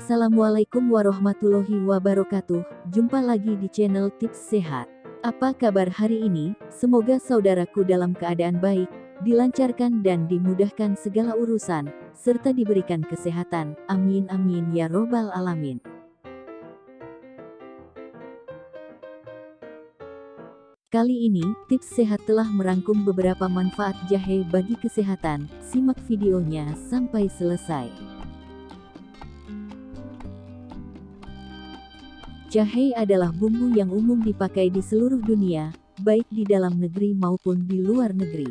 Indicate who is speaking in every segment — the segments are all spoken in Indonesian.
Speaker 1: Assalamualaikum warahmatullahi wabarakatuh. Jumpa lagi di channel Tips Sehat. Apa kabar hari ini? Semoga saudaraku dalam keadaan baik, dilancarkan dan dimudahkan segala urusan, serta diberikan kesehatan. Amin amin ya robbal alamin. Kali ini, Tips Sehat telah merangkum beberapa manfaat jahe bagi kesehatan. Simak videonya sampai selesai. Jahe adalah bumbu yang umum dipakai di seluruh dunia, baik di dalam negeri maupun di luar negeri.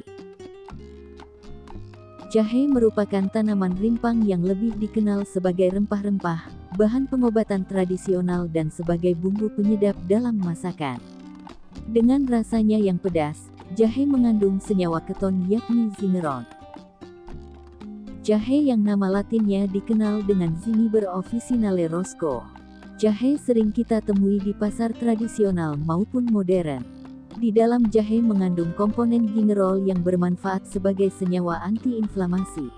Speaker 1: Jahe merupakan tanaman rimpang yang lebih dikenal sebagai rempah-rempah, bahan pengobatan tradisional dan sebagai bumbu penyedap dalam masakan. Dengan rasanya yang pedas, jahe mengandung senyawa keton yakni zingeron. Jahe yang nama latinnya dikenal dengan Zingiber officinale Roscoe. Jahe sering kita temui di pasar tradisional maupun modern. Di dalam jahe mengandung komponen gingerol yang bermanfaat sebagai senyawa antiinflamasi.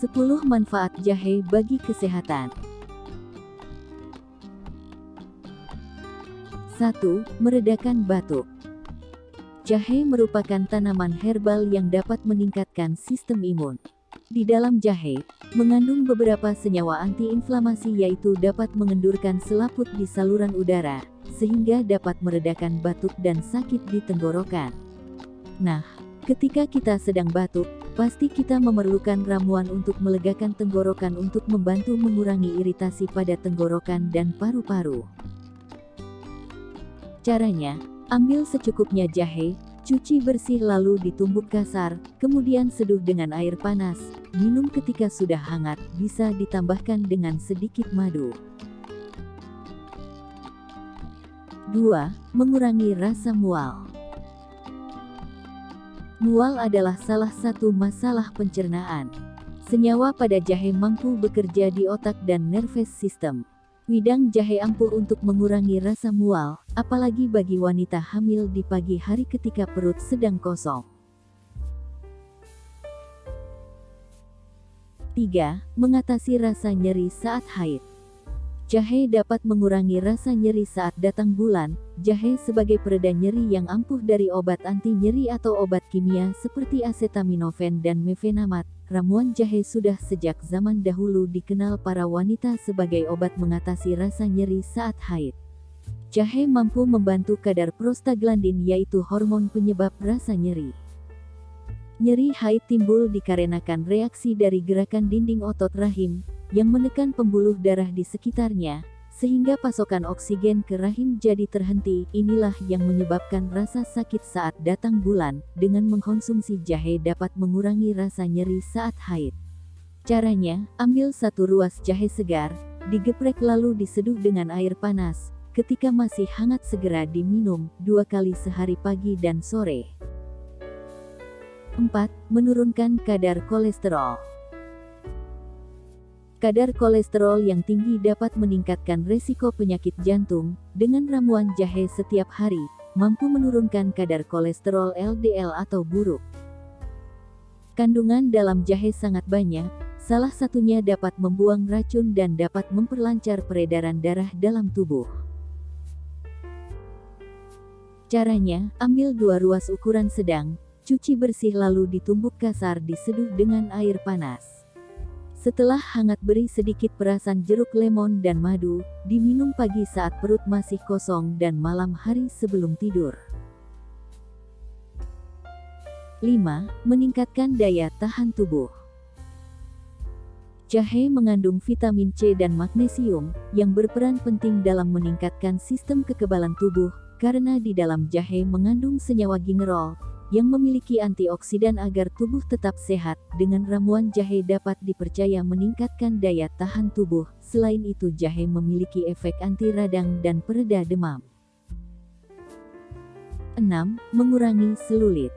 Speaker 1: 10 manfaat jahe bagi kesehatan. 1. Meredakan batuk. Jahe merupakan tanaman herbal yang dapat meningkatkan sistem imun. Di dalam jahe, mengandung beberapa senyawa antiinflamasi yaitu dapat mengendurkan selaput di saluran udara, sehingga dapat meredakan batuk dan sakit di tenggorokan. Nah, ketika kita sedang batuk, pasti kita memerlukan ramuan untuk melegakan tenggorokan untuk membantu mengurangi iritasi pada tenggorokan dan paru-paru. Caranya, ambil secukupnya jahe, cuci bersih lalu ditumbuk kasar, kemudian seduh dengan air panas, minum ketika sudah hangat, bisa ditambahkan dengan sedikit madu. 2. Mengurangi rasa mual. Mual adalah salah satu masalah pencernaan. Senyawa pada jahe mampu bekerja di otak dan nervous system. Widang jahe ampuh untuk mengurangi rasa mual, apalagi bagi wanita hamil di pagi hari ketika perut sedang kosong. 3. Mengatasi rasa nyeri saat haid. Jahe dapat mengurangi rasa nyeri saat datang bulan. Jahe sebagai pereda nyeri yang ampuh dari obat anti nyeri atau obat kimia seperti acetaminophen dan mefenamat. Ramuan jahe sudah sejak zaman dahulu dikenal para wanita sebagai obat mengatasi rasa nyeri saat haid. Jahe mampu membantu kadar prostaglandin yaitu hormon penyebab rasa nyeri. Nyeri haid timbul dikarenakan reaksi dari gerakan dinding otot rahim, yang menekan pembuluh darah di sekitarnya, sehingga pasokan oksigen ke rahim jadi terhenti. Inilah yang menyebabkan rasa sakit saat datang bulan. Dengan mengkonsumsi jahe dapat mengurangi rasa nyeri saat haid. Caranya, ambil 1 ruas jahe segar, digeprek lalu diseduh dengan air panas. Ketika masih hangat segera diminum 2 kali sehari pagi dan sore. 4. Menurunkan kadar kolesterol. Kadar kolesterol yang tinggi dapat meningkatkan resiko penyakit jantung. Dengan ramuan jahe setiap hari, mampu menurunkan kadar kolesterol LDL atau buruk. Kandungan dalam jahe sangat banyak, salah satunya dapat membuang racun dan dapat memperlancar peredaran darah dalam tubuh. Caranya, ambil 2 ruas ukuran sedang, cuci bersih lalu ditumbuk kasar diseduh dengan air panas. Setelah hangat beri sedikit perasan jeruk lemon dan madu, diminum pagi saat perut masih kosong dan malam hari sebelum tidur. 5. Meningkatkan daya tahan tubuh. Jahe mengandung vitamin C dan magnesium, yang berperan penting dalam meningkatkan sistem kekebalan tubuh, karena di dalam jahe mengandung senyawa gingerol, yang memiliki antioksidan agar tubuh tetap sehat. Dengan ramuan jahe dapat dipercaya meningkatkan daya tahan tubuh. Selain itu jahe memiliki efek anti radang dan pereda demam. 6. Mengurangi selulit.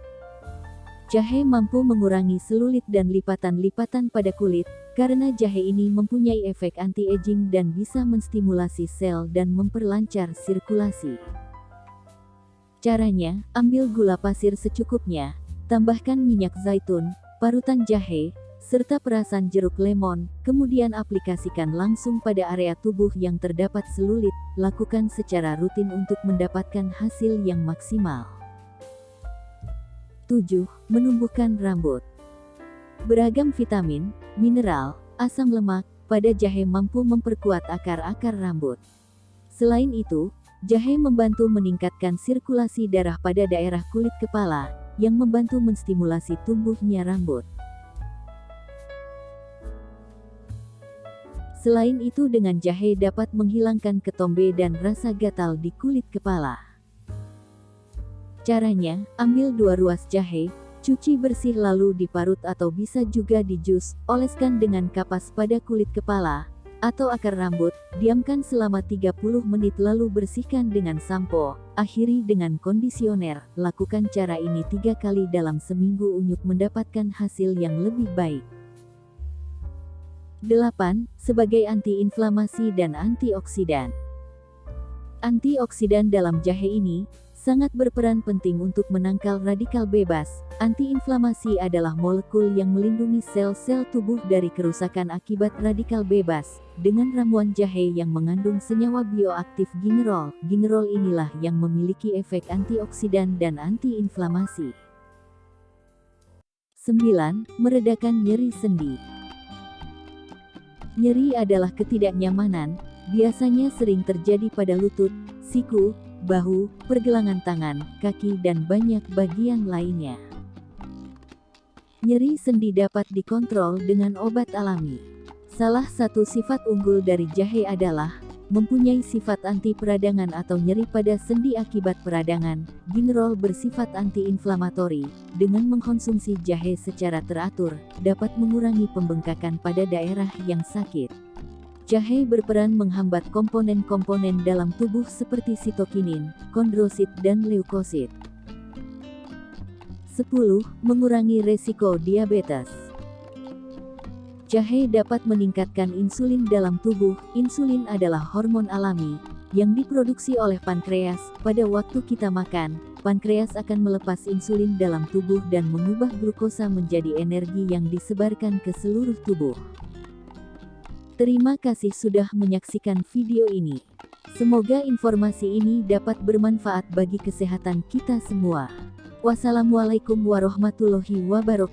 Speaker 1: Jahe mampu mengurangi selulit dan lipatan-lipatan pada kulit, karena jahe ini mempunyai efek anti-aging dan bisa menstimulasi sel dan memperlancar sirkulasi. Caranya, ambil gula pasir secukupnya, tambahkan minyak zaitun, parutan jahe, serta perasan jeruk lemon, kemudian aplikasikan langsung pada area tubuh yang terdapat selulit, lakukan secara rutin untuk mendapatkan hasil yang maksimal. 7. Menumbuhkan rambut. Beragam vitamin, mineral, asam lemak pada jahe mampu memperkuat akar-akar rambut. Selain itu, jahe membantu meningkatkan sirkulasi darah pada daerah kulit kepala, yang membantu menstimulasi tumbuhnya rambut. Selain itu, dengan jahe dapat menghilangkan ketombe dan rasa gatal di kulit kepala. Caranya, ambil 2 ruas jahe, cuci bersih lalu diparut atau bisa juga dijus, oleskan dengan kapas pada kulit kepala atau akar rambut, diamkan selama 30 menit lalu bersihkan dengan sampo, akhiri dengan kondisioner. Lakukan cara ini 3 kali dalam seminggu untuk mendapatkan hasil yang lebih baik. 8. Sebagai antiinflamasi dan antioksidan. Antioksidan dalam jahe ini sangat berperan penting untuk menangkal radikal bebas. Antiinflamasi adalah molekul yang melindungi sel-sel tubuh dari kerusakan akibat radikal bebas. Dengan ramuan jahe yang mengandung senyawa bioaktif gingerol, gingerol inilah yang memiliki efek antioksidan dan antiinflamasi. 9. Meredakan nyeri sendi. Nyeri adalah ketidaknyamanan, biasanya sering terjadi pada lutut, siku, bahu, pergelangan tangan, kaki dan banyak bagian lainnya. Nyeri sendi dapat dikontrol dengan obat alami. Salah satu sifat unggul dari jahe adalah mempunyai sifat anti peradangan atau nyeri pada sendi akibat peradangan. Gingerol bersifat anti-inflamatori. Dengan mengkonsumsi jahe secara teratur, dapat mengurangi pembengkakan pada daerah yang sakit. Jahe berperan menghambat komponen-komponen dalam tubuh seperti sitokinin, kondrosit dan leukosit. 10. Mengurangi resiko diabetes. Jahe dapat meningkatkan insulin dalam tubuh. Insulin adalah hormon alami yang diproduksi oleh pankreas. Pada waktu kita makan, pankreas akan melepas insulin dalam tubuh dan mengubah glukosa menjadi energi yang disebarkan ke seluruh tubuh. Terima kasih sudah menyaksikan video ini. Semoga informasi ini dapat bermanfaat bagi kesehatan kita semua. Wassalamualaikum warahmatullahi wabarakatuh.